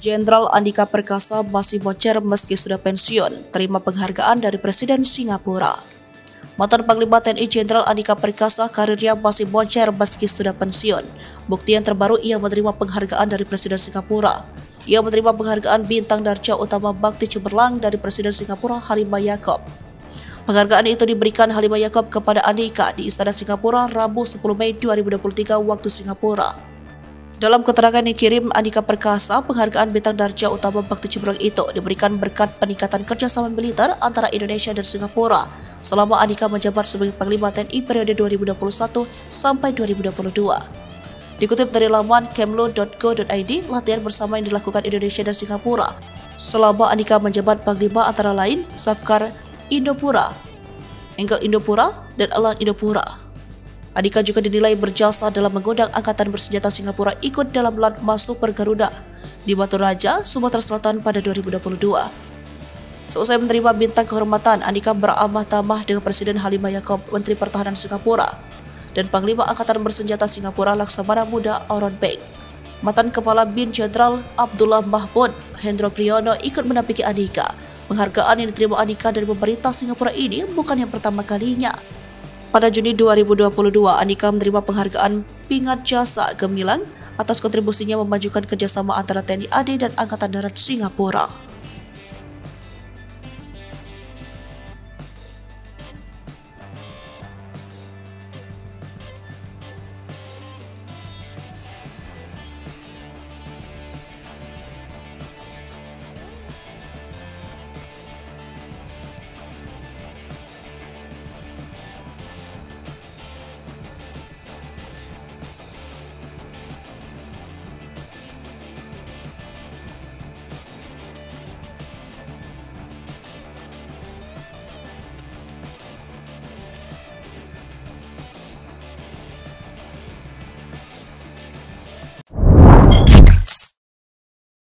Jenderal Andika Perkasa masih bocor meski sudah pensiun, terima penghargaan dari Presiden Singapura. Mantan Panglima TNI Jenderal Andika Perkasa karirnya masih bocor meski sudah pensiun. Bukti yang terbaru, ia menerima penghargaan dari Presiden Singapura. Ia menerima penghargaan Bintang Darjah Utama Bakti Cemerlang dari Presiden Singapura Halimah Yacob. Penghargaan itu diberikan Halimah Yacob kepada Andika di Istana Singapura Rabu 10 Mei 2023 waktu Singapura. Dalam keterangan yang dikirim Andika Perkasa, penghargaan Bintang Darjah Utama Bakti Cemerlang itu diberikan berkat peningkatan kerjasama militer antara Indonesia dan Singapura selama Andika menjabat sebagai Panglima TNI periode 2021 sampai 2022. Dikutip dari laman kemlu.go.id, latihan bersama yang dilakukan Indonesia dan Singapura selama Andika menjabat Panglima antara lain Safkar Indopura, Engkel Indopura, dan Elang Indopura. Andika juga dinilai berjasa dalam mengundang Angkatan Bersenjata Singapura ikut dalam Latma Super Garuda di Batu Raja, Sumatera Selatan pada 2022. Seusai menerima bintang kehormatan, Andika beramah tamah dengan Presiden Halimah Yacob, Menteri Pertahanan Singapura, dan Panglima Angkatan Bersenjata Singapura Laksamana Muda Auron Peng. Mantan Kepala BIN Jenderal Abdullah Mahmud Hendro Priyono ikut mendampingi Andika. Penghargaan yang diterima Andika dari pemerintah Singapura ini bukan yang pertama kalinya. Pada Juni 2022, Andika menerima penghargaan Pingat Jasa Gemilang atas kontribusinya memajukan kerjasama antara TNI AD dan Angkatan Darat Singapura.